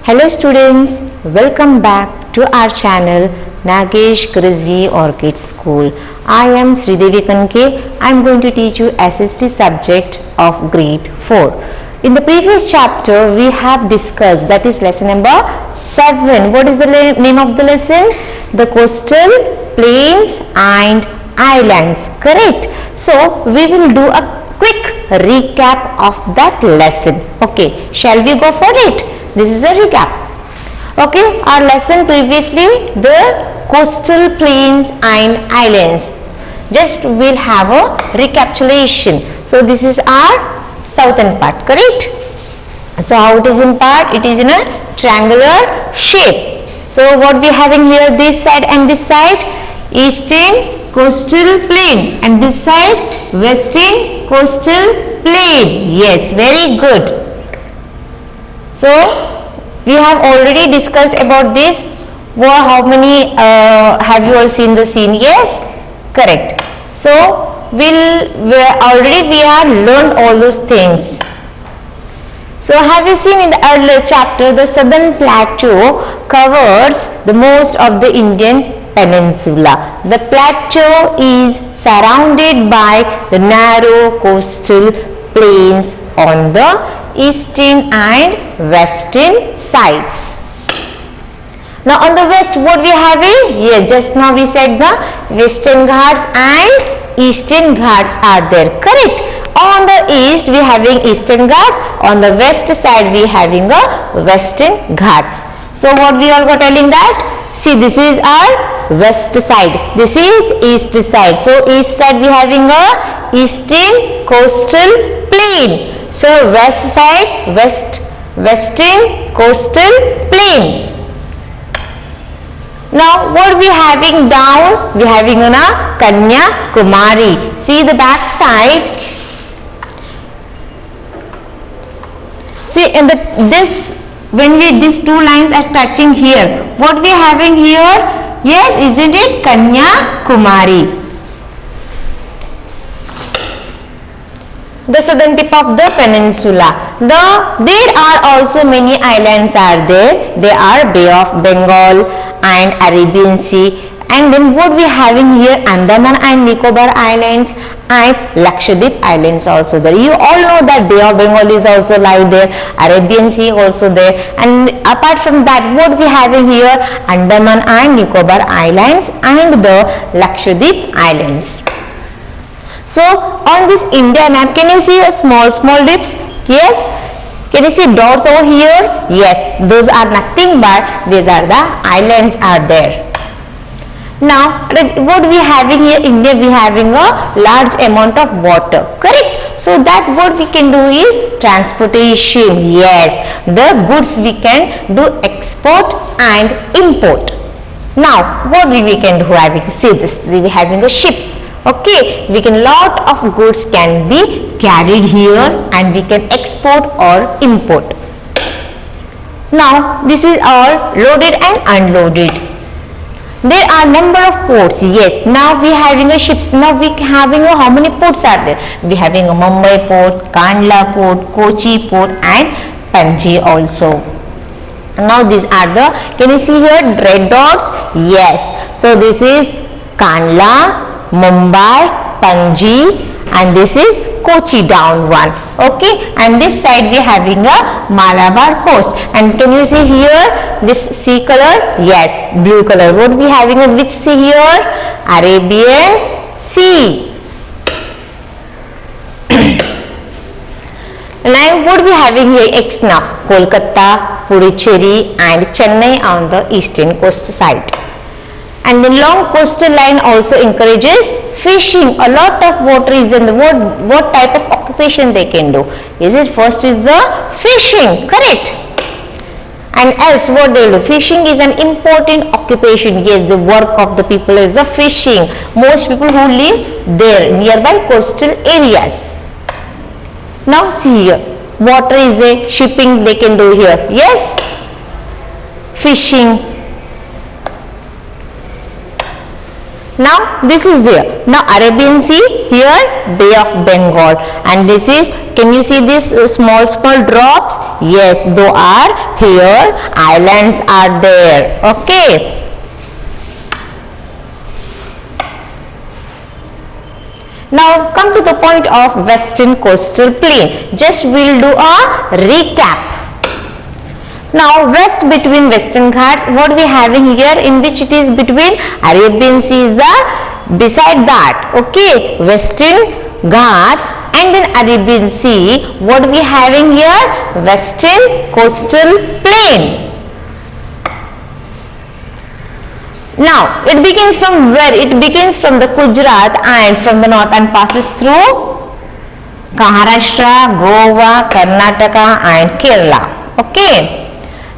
Hello students, welcome back to our channel Nagesh Grizzi Orchid School. I am Sridevi Kanke. I am going to teach you SST subject of grade 4. In the previous chapter we have discussed, that is lesson number 7. What is the name of the lesson? The coastal plains and islands, correct? So we will do a quick recap of that lesson. Okay, shall we go for it? This is a recap. Okay, our lesson previously, the coastal plains and islands. Just we'll have a recapitulation. So this is our southern part, correct? So how it is in part? It is in a triangular shape. So what we having here, this side and this side, eastern coastal plain, and this side western coastal plain. Yes, very good. So we have already discussed about this. How many have you all seen the scene? Yes, correct. So we have learned all those things. So have you seen in the earlier chapter, the southern plateau covers the most of the Indian peninsula. The plateau is surrounded by the narrow coastal plains on the eastern and western sides. Now on the west, what we having? Yes, just now we said the western ghats and eastern ghats are there, correct? On the east we having eastern ghats, on the west side we having a western ghats. So what we all got telling that? See, this is our west side, this is east side. So east side we having a eastern coastal plain. So west side, western coastal plain. Now what we having down? We having on a Kanyakumari. See the back side. See in when these two lines are touching here, what we having here? Yes, isn't it Kanyakumari? The southern tip of the peninsula. There are also many islands are there. They are Bay of Bengal and Arabian Sea. And then what we having here? Andaman and Nicobar Islands and Lakshadweep Islands also there. You all know that Bay of Bengal is also lie there. Arabian Sea also there. And apart from that, what we having here? Andaman and Nicobar Islands and the Lakshadweep Islands. So on this India map, can you see a small dips? Yes. Can you see dots over here? Yes. Those are nothing but these are the islands are there. Now what we having here? India we having a large amount of water, correct? So that what we can do is transportation. Yes. The goods we can do export and import. Now what we can do? Having see this, we having a ships. Okay, we can lot of goods can be carried here and we can export or import. Now this is all loaded and unloaded. There are number of ports. Yes, now we having a ships. Now we having a, how many ports are there? We having a Mumbai port, Kandla port, Kochi port and Panji also. Now these are the, can you see here red dots? Yes, so this is Kandla, Mumbai, Panji, and this is Kochi down one. Okay, and this side we having a Malabar coast. And can you see here this sea color? Yes, blue color. What we having a which sea here? Arabian Sea. Now what we having here? Exna, Kolkata, Puducherry and Chennai on the eastern coast side. And the long coastal line also encourages fishing. A lot of water is in the what type of occupation they can do? Is it first is the fishing, correct? And else what they do? Fishing is an important occupation. Yes, the work of the people is the fishing. Most people who live there nearby coastal areas. Now see here. water is a shipping they can do here. Yes, fishing. Now this is here. Now Arabian Sea, here Bay of Bengal, and this is, can you see this small drops? Yes, those are here islands are there. Okay. Now come to the point of Western Coastal Plain. Just we'll do a recap. Now west between Western Ghats, what we having here, in which it is between Arabian Sea is the beside that. Okay, Western Ghats and then Arabian Sea, what we having here, Western Coastal Plain. Now it begins from where? It begins from the Gujarat and from the north and passes through Maharashtra, Goa, Karnataka and Kerala. Okay.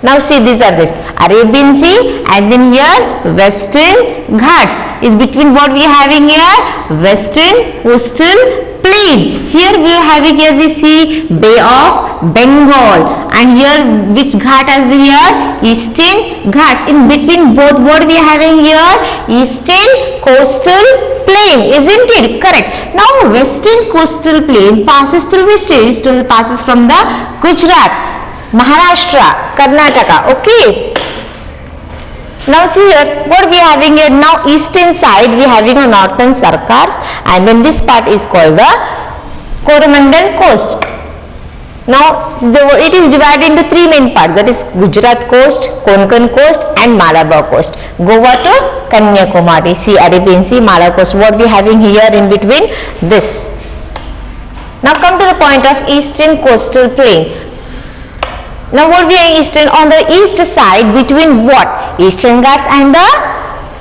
Now see, these are this Arabian Sea and then here Western Ghats. In between what we are having here, Western Coastal Plain. Here we are having here the sea, Bay of Bengal, and here which Ghat is here, Eastern Ghats. In between both what we are having here, Eastern Coastal Plain, isn't it? Correct. Now Western Coastal Plain passes through which state? It passes from the Gujarat, Maharashtra, Karnataka. Okay. Now see here what we are having here. Now eastern side we are having a northern Sarkars, and then this part is called the Coromandel coast. Now it is divided into three main parts, that is Gujarat coast, Konkan coast and Malabar coast. Goa to Kanyakumari. See, Arabian Sea, Malabar coast, what we are having here in between this. Now come to the point of Eastern Coastal Plain. Now what we are eastern, on the east side between what? Eastern Ghats and the,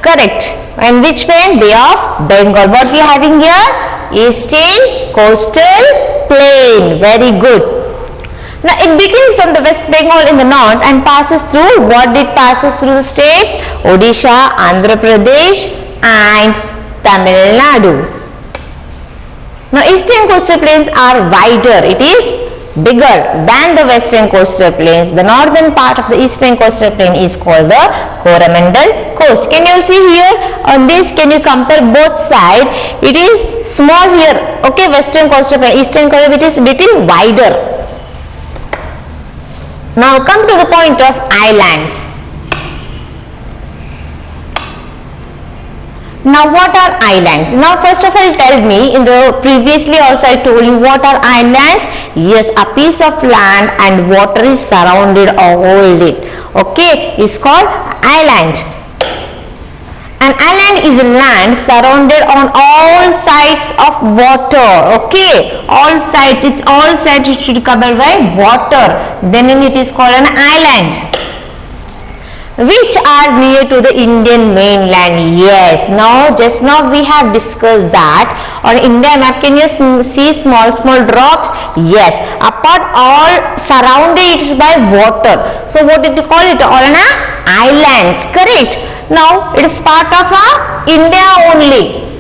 correct, and which one? Bay of Bengal. What we are having here? Eastern Coastal Plain. Very good. Now it begins from the West Bengal in the north and passes through, what did passes through the states? Odisha, Andhra Pradesh and Tamil Nadu. Now Eastern Coastal Plains are wider. It is bigger than the Western Coastal Plains. The northern part of the Eastern Coastal Plain is called the Coromandel Coast. Can you see here on this? Can you compare both sides? It is small here. Okay, Western Coastal Plain, Eastern Coastal Plain, it is little wider. Now come to the point of islands. Now what are islands? Now first of all tell me, in the previously also I told you what are islands. Yes, a piece of land and water is surrounded all it. Okay, is called island. An island is a land surrounded on all sides of water. Okay, all sides it should cover by water. Then it is called an island. Which are near to the Indian mainland? Yes, now just now we have discussed that on India map. Can you see small drops? Yes, apart all surrounded it is by water. So what did you call it? All an islands. Correct. Now it is part of India only.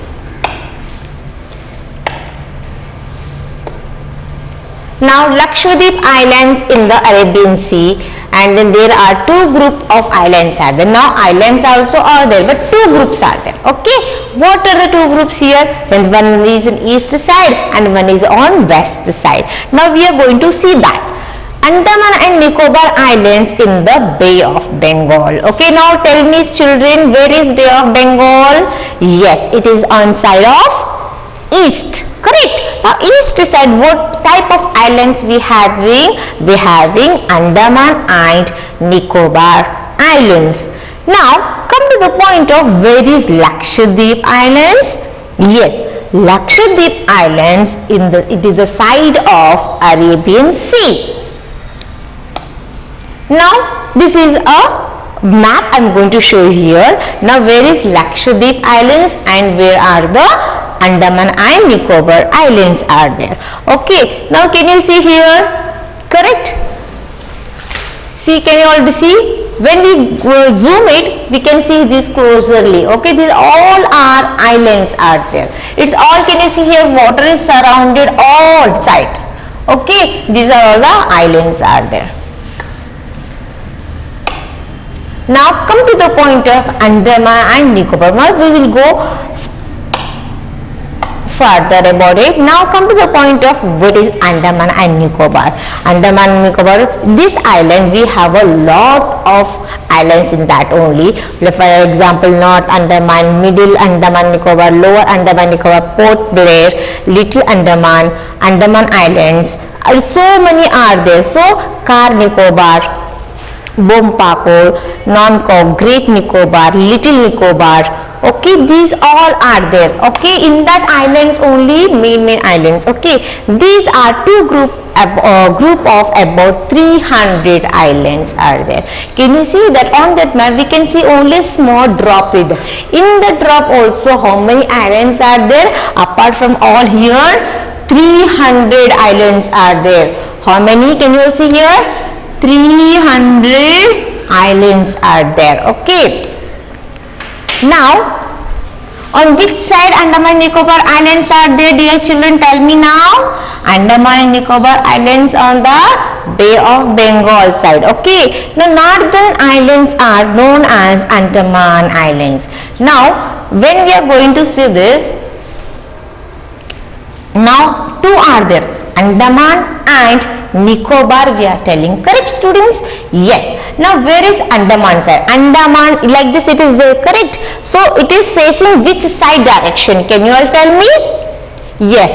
Now Lakshadweep Islands in the Arabian Sea, and then there are two groups of islands are there. Now islands also are there, but two groups are there. Okay, what are the two groups here? And one is on east side and one is on west side. Now we are going to see that. Andaman and Nicobar Islands in the Bay of Bengal. Okay, now tell me children, where is Bay of Bengal? Yes, it is on side of east. Correct. Now east side, what type of islands we having? We having Andaman and Nicobar Islands. Now come to the point of where is Lakshadweep Islands? Yes, Lakshadweep Islands it is a side of Arabian Sea. Now this is a map I am going to show here. Now where is Lakshadweep Islands and where are the Andaman and Nicobar Islands are there. Okay, now can you see here? Correct. See, can you all see? When we zoom it, we can see this closerly. Okay, these all are islands are there. It's all, can you see here? Water is surrounded all side. Okay, these are all the islands are there. Now come to the point of Andaman and Nicobar. Now we will go further about it. Now come to the point of what is Andaman and Nicobar. Andaman and Nicobar, this island we have a lot of islands in that only. For example, North Andaman, Middle Andaman Nicobar, Lower Andaman Nicobar, Port Blair, Little Andaman, Andaman Islands. So many are there. So Car Nicobar, Bompakor, Nonkok, Great Nicobar, Little Nicobar. Okay, these all are there. Okay, in that islands only, main islands. Okay, these are group of about 300 islands are there. Can you see that on that map? We can see only small drop with. In the drop also, how many islands are there? Apart from all here, 300 islands are there. How many can you see here? 300 islands are there. Okay. Now, on which side Andaman Nicobar Islands are there, dear children? Tell me now. Andaman and Nicobar Islands on the Bay of Bengal side. Okay. The northern islands are known as Andaman Islands. Now, when we are going to see this, now two are there, Andaman and Nicobar we are telling. Correct, students? Yes. Now where is Andaman side? Andaman, like this it is there, correct? So it is facing which side direction? Can you all tell me? Yes,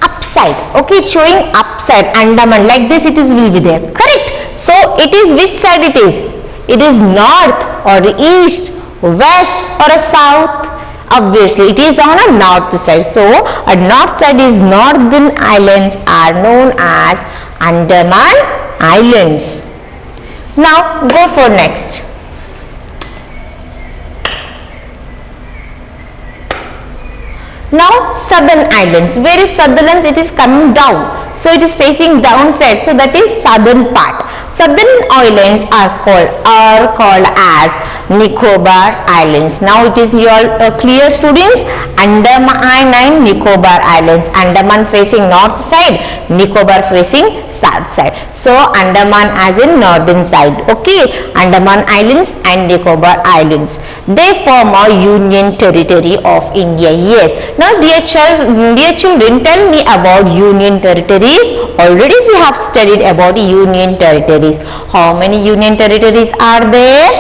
upside. Okay, it's showing upside. Andaman, like this it is will be there, correct? So it is which side it is? It is north or east, west or a south? Obviously it is on a north side. So a north side is northern islands are known as Andaman Islands. Now go for next. Now southern islands. Where is southern islands? It is coming down. So it is facing downside. So that is southern part. Southern islands are called as Nicobar Islands. Now it is your clear, students. Andaman and Nicobar Islands. Andaman facing north side, Nicobar facing south side. So Andaman as in northern side. Okay, Andaman Islands and Nicobar Islands, they form a union territory of India. Yes. Now dear children, tell me about union territories. Already we have studied about union territories. How many union territories are there?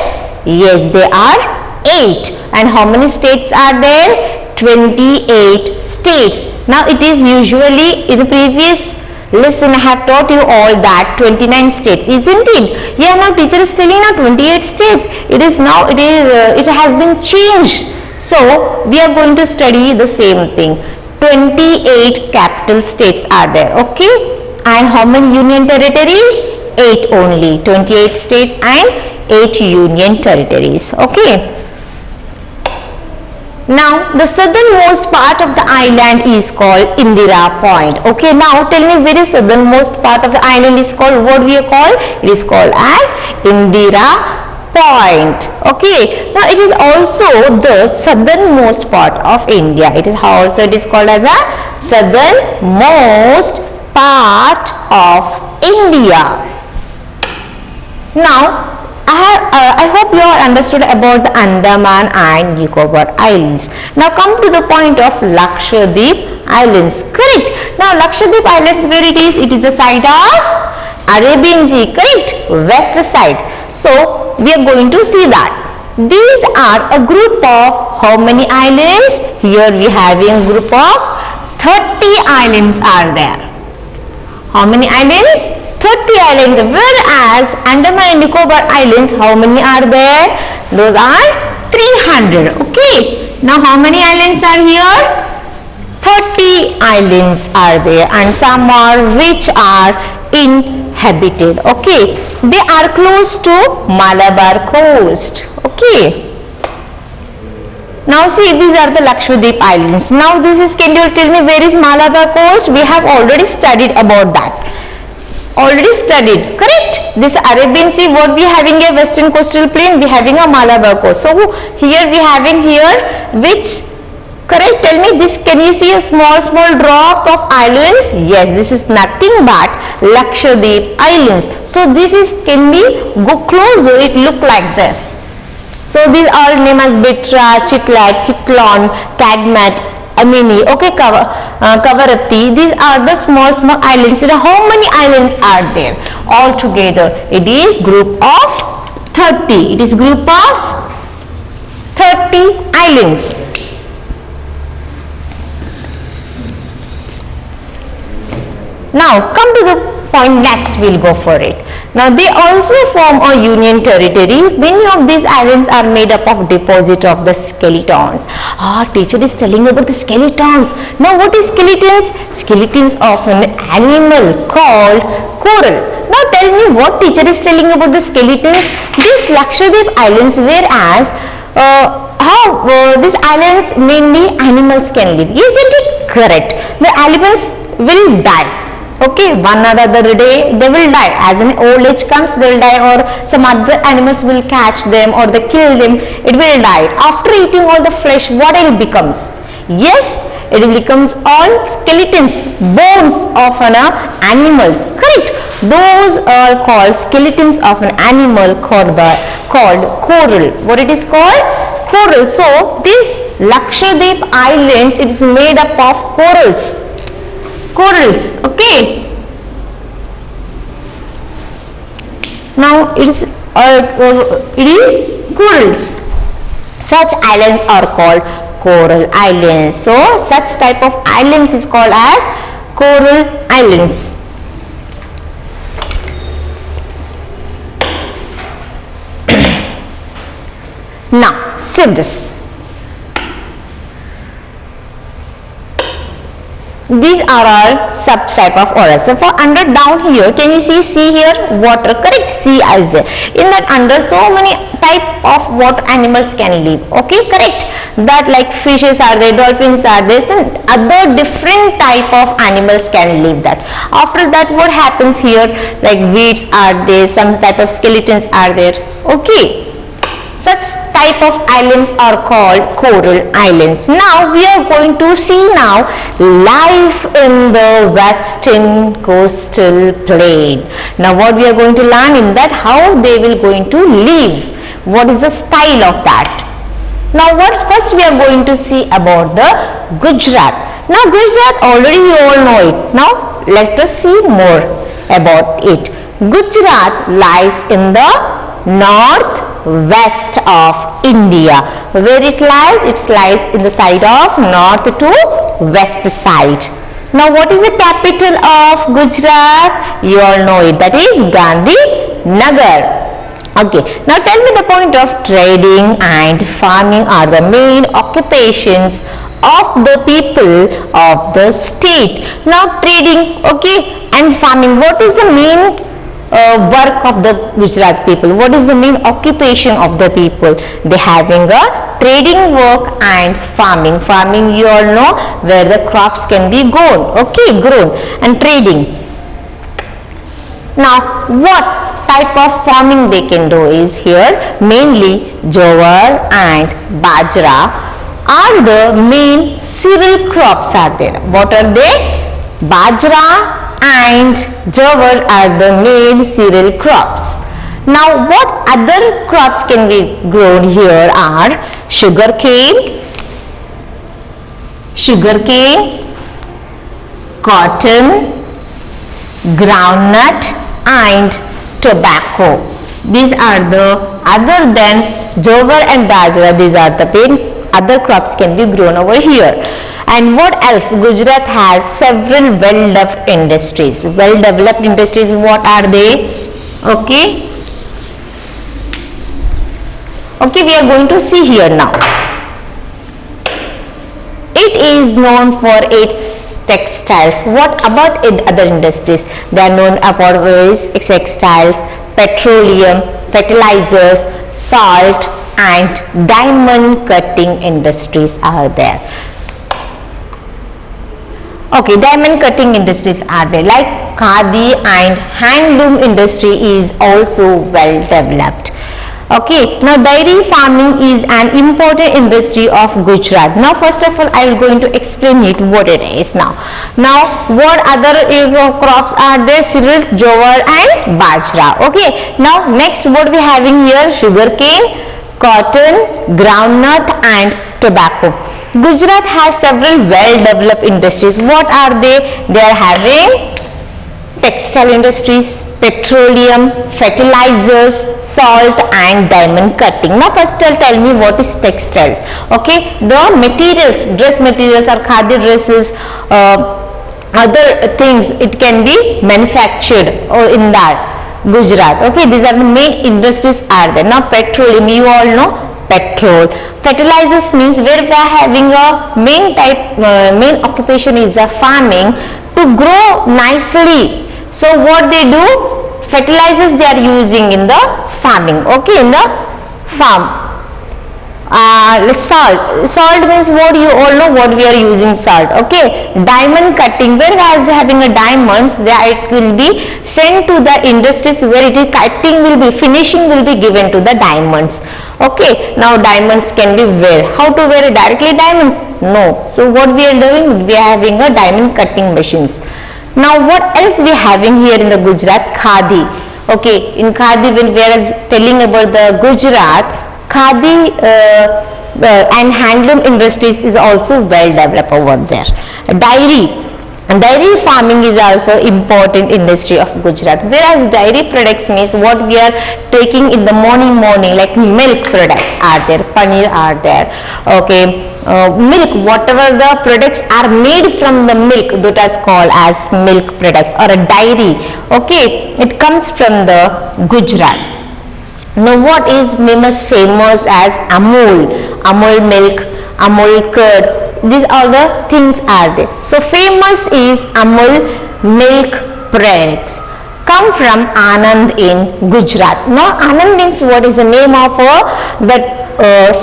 Yes, there are 8. And how many states are there? 28 states. Now it is usually in the previous lesson I have taught you all that 29 states, isn't it? Yeah, now teacher is telling now 28 states. It is now it has been changed. So we are going to study the same thing. 28 capital states are there. Okay. And how many union territories? 8 only. 28 states and 8 union territories. Okay. Now the southernmost part of the island is called Indira Point. Okay. Now tell me, where is southernmost part of the island is called? What we call? It is called as Indira Point. Okay. Now it is also the southernmost part of India. It is also it is called as a southernmost part of India. Now I hope you all understood about the Andaman and Nicobar Islands. Now come to the point of Lakshadweep Islands. Correct. Now Lakshadweep Islands, where it is? It is the side of Arabian Sea. Correct. West side. So we are going to see that. These are a group of how many islands? Here we having a group of 30 islands are there. How many islands? 30 islands. Whereas Andaman and Nicobar Islands, how many are there? Those are 300. Okay. Now how many islands are here? 30 islands are there, and some are which are inhabited. Okay. They are close to Malabar coast. Okay. Now see, these are the Lakshadweep Islands. Now this is, can you tell me where is Malabar coast? We have already studied about that. Already studied, correct? This Arabian Sea, what we having a western coastal plain, we having a Malabar coast. So here we having here which Correct? Tell me this. Can you see a small drop of islands? Yes, this is nothing but Lakshadweep Islands. So this is, can we go closer? It look like this. So these are named as Bitra, Chitlat, Kitlon, Kadmat, Amini, okay, Kavaratti. These are the small islands. So how many islands are there all together? It is group of 30. It is group of 30 islands. Now come to the point next, we'll go for it. Now they also form a union territory. Many of these islands are made up of deposit of the skeletons. Teacher is telling about the skeletons. Now what is skeletons? Skeletons of an animal called coral. Now tell me what teacher is telling about the skeletons. These Lakshadweep Islands, whereas these islands mainly animals can live. Isn't it correct? The animals will die. Okay, one or other day they will die. As an old age comes, they will die, or some other animals will catch them or they kill them. It will die. After eating all the flesh, what it becomes? Yes, it becomes all skeletons, bones of an animals. Correct? Those are called skeletons of an animal called coral. What it is called? Coral. So this Lakshadweep Island, it is made up of corals. Corals, okay. Now it is corals. Such islands are called coral islands. So such type of islands is called as coral islands. Now see this. These are all subtype of orals. So for under down here, can you see here water? Correct, sea is there. In that under, so many type of water animals can live. Okay, correct. That like fishes are there, dolphins are there, then other different type of animals can live that. After that, what happens here? Like weeds are there, some type of skeletons are there. Okay. Such type of islands are called coral islands. Now we are going to see now life in the western coastal plain. Now what we are going to learn in that, how they will going to live. What is the style of that? Now what first we are going to see about the Gujarat. Now Gujarat already you all know it. Now let us see more about it. Gujarat lies in the northwest of India. Where it lies? It lies in the side of north to west side. Now what is the capital of Gujarat? You all know it. That is Gandhinagar. Okay. Now tell me the point of trading and farming are the main occupations of the people of the state. Now trading, okay, and farming. What is the main work of the Gujarat people? What is the main occupation of the people? They having a trading work and farming. Farming you all know, where the crops can be grown, okay, grown, and trading. Now what type of farming they can do is here mainly jowar and bajra are the main cereal crops are there. What are they? Bajra and jowar are the main cereal crops. Now what other crops can be grown here are sugarcane, cotton, groundnut and tobacco. These are the, other than jowar and bajra, these are the main other crops can be grown over here. And what else? Gujarat has several well-developed industries. Well-developed industries, what are they? Okay. Okay, we are going to see here now. It is known for its textiles. What about other industries? They are known about its textiles, petroleum, fertilizers, salt and diamond cutting industries are there. Okay, diamond cutting industries are there, like khadi and handloom industry is also well developed. Okay, now dairy farming is an important industry of Gujarat. Now first of all I will going to explain it what it is now. Now what other crops are there? Cereals, jowar and bajra. Okay, now next what we having here? Sugarcane, cotton, groundnut and tobacco. Gujarat has several well developed industries. What are they? They are having textile industries, petroleum, fertilizers, salt and diamond cutting. Now first tell me what is textiles. Okay, the materials, dress materials or khadi dresses, other things it can be manufactured or in that Gujarat. Okay, these are the main industries are there. Now petroleum, you all know petrol. Fertilizers means where we are having a main occupation is the farming to grow nicely. So what they do? Fertilizers they are using in the farming. Okay, in the farm. Salt means what, you all know what we are using salt. Okay, diamond cutting, whereas having a diamonds, it will be sent to the industries where it is cutting will be, finishing will be given to the diamonds. Okay, now diamonds can be wear. How to wear directly diamonds? No. So what we are doing? We are having a diamond cutting machines. Now what else we having here in the Gujarat? Khadi. Okay, in Khadi when we are telling about the Gujarat, Khadi and handloom industries is also well developed over there. Dairy farming is also important industry of Gujarat, whereas dairy products means what we are taking in the morning like milk products are there, paneer are there. Okay, milk, whatever the products are made from the milk, that is called as milk products or a dairy. Okay, it comes from the Gujarat. Now what is famous as Amul milk, Amul curd, these all the things are there. So famous is Amul milk products, come from Anand in Gujarat. Now Anand means what is the name of that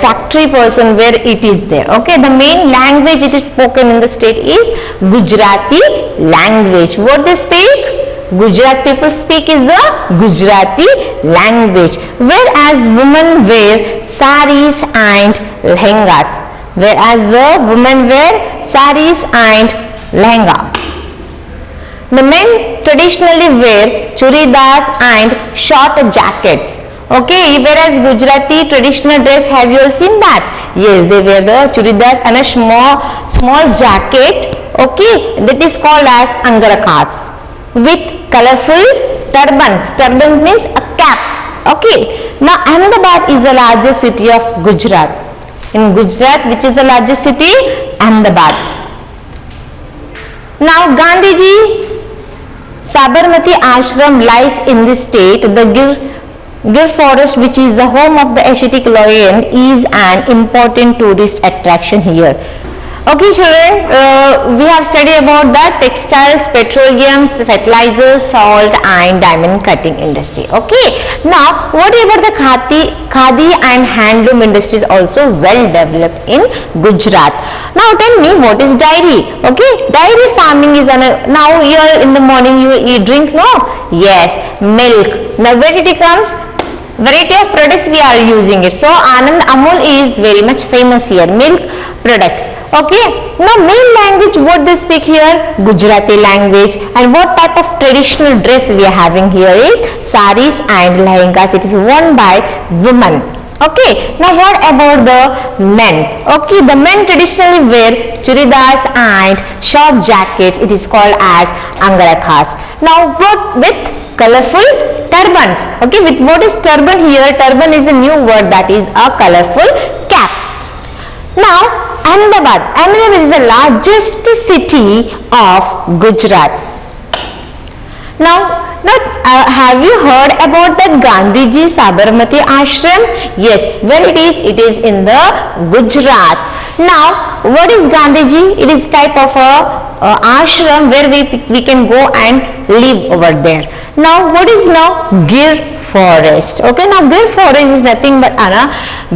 factory person where it is there. Okay, the main language it is spoken in the state is Gujarati language. What they speak? Gujarat people speak is the Gujarati language, whereas women wear saris and lehengas, whereas the women wear saris and lehenga. The men traditionally wear churidars and short jackets. Okay, whereas Gujarati traditional dress, have you all seen that? Yes, they wear the churidars and a small jacket. Okay, that is called as angarakhas with colorful turbans. Turban means a cap. Okay, now Ahmedabad is the largest city of Gujarat. In Gujarat, which is the largest city? Ahmedabad. Now Gandhiji Sabarmati Ashram lies in this state. The Gir forest, which is the home of the Asiatic lion, is an important tourist attraction here. Okay children, we have studied about the textiles, petroleum, fertilizers, salt and diamond cutting industry. Okay, now what about the khadi and handloom industries also well developed in Gujarat. Now tell me what is dairy. Okay, dairy farming is now here in the morning you eat drink, no? Yes, milk. Now where it comes? Variety of products we are using it. So Anand Amul is very much famous here, milk products. Okay, now main language what they speak here? Gujarati language. And what type of traditional dress we are having here is saris and lehengas. It is worn by women. Okay, now what about the men? Okay, the men traditionally wear churidars and short jackets. It is called as angarakhas. Now what with colorful turbans. Okay, with what is turban here? Turban is a new word, that is a colorful cap. Now Ahmedabad is the largest city of Gujarat. Now have you heard about that Gandhiji Sabarmati Ashram? Yes, where it is? It is in the Gujarat. Now what is Gandhiji? It is type of a ashram where we can go and live over there. Now what is now Gir forest? Okay, now Gir forest is nothing but a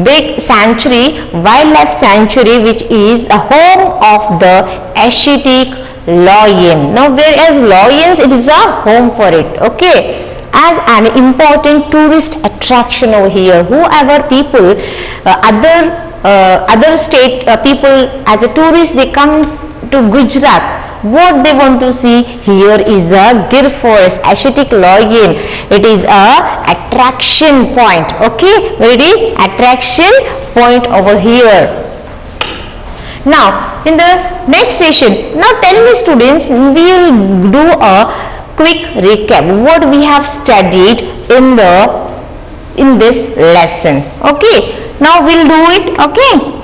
big sanctuary, wildlife sanctuary, which is a home of the Asiatic lion. Now whereas lions, it is a home for it. Okay, as an important tourist attraction over here. Whoever people, other state people as a tourist, they come to Gujarat. What they want to see here is a Gir forest, Asiatic lion. It is a attraction point. Okay, it is attraction point over here. Now in the next session, now tell me students, we will do a quick recap what we have studied in this lesson. Okay, now we'll do it. Okay,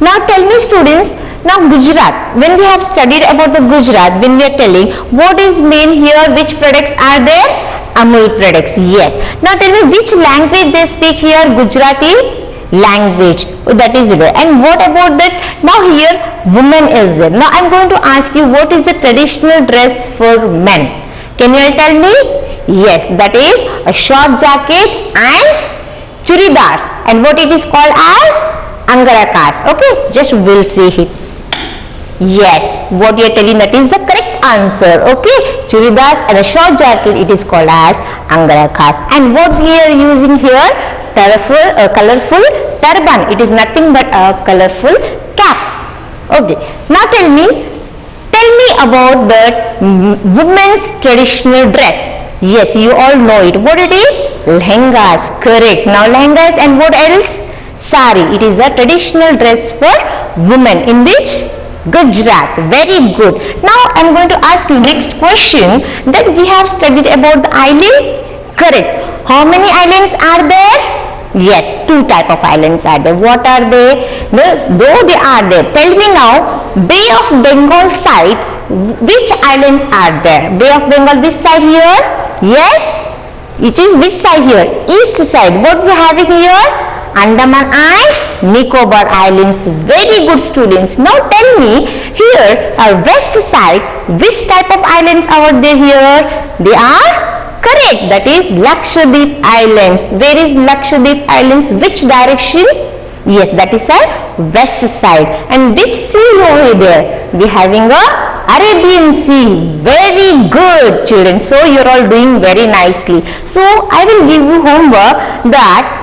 now tell me students, now Gujarat, when we have studied about the Gujarat, when we are telling what is main here, which products are there? Amul products. Yes. Now tell me which language they speak here? Gujarati language, that is there. And what about that? Now here woman is there. Now I am going to ask you, what is the traditional dress for men? Can you all tell me? Yes, that is a short jacket and churidars. And what it is called as? Angarakas. Okay, just we'll see it. Yes, what you are telling, that is the correct answer. Okay, churidars and a short jacket, it is called as angarakas. And what we are using here? Colorful turban. It is nothing but a colorful cap. Okay, now tell me about the women's traditional dress. Yes, you all know it. What it is? Lehengas. Correct. Now lehengas and what else? Sari. It is a traditional dress for women in which? Gujarat. Very good. Now I am going to ask you next question, that we have studied about the island. Correct. How many islands are there? Yes, two type of islands are there. What are they? Though they are there. Tell me now, Bay of Bengal side, which islands are there? Bay of Bengal, which side here? Yes, it is which side here? East side. What we have here? Andaman and Nicobar Islands. Very good students. Now tell me here, west side, which type of islands are there here? They are correct. That is Lakshadweep Islands. Where is Lakshadweep Islands? Which direction? Yes, that is a west side. And which sea over there? We having a Arabian Sea. Very good children. So you are all doing very nicely. So I will give you homework that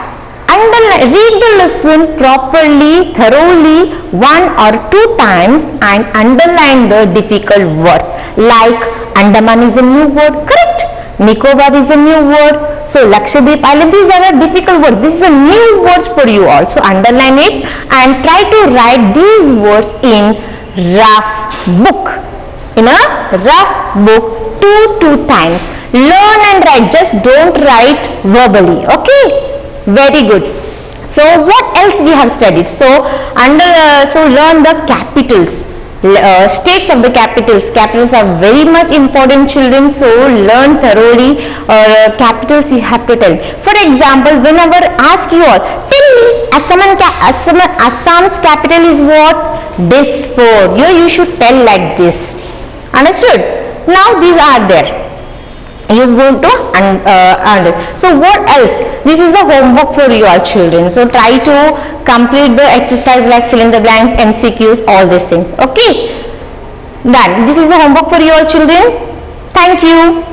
read the lesson properly, thoroughly, 1 or 2 times and underline the difficult words. Like Andaman is a new word, correct? Nicobar is a new word. So Lakshadweep Island, these are a difficult words. This is a new words for you also. Underline it and try to write these words in rough book. In a rough book 2 times. Learn and write. Just don't write verbally. Okay. Very good. So what else we have studied? So learn the capitals, states of the capitals. Capitals are very much important children. So learn thoroughly. Capitals you have to tell. For example, whenever ask you all, tell me Assam's capital is what? Dispur. You should tell like this. Understood? Now these are there. You go to so what else? This is a homework for you all children. So try to complete the exercise like fill in the blanks, MCQs, all these things. Okay, done. This is a homework for you all children. Thank you.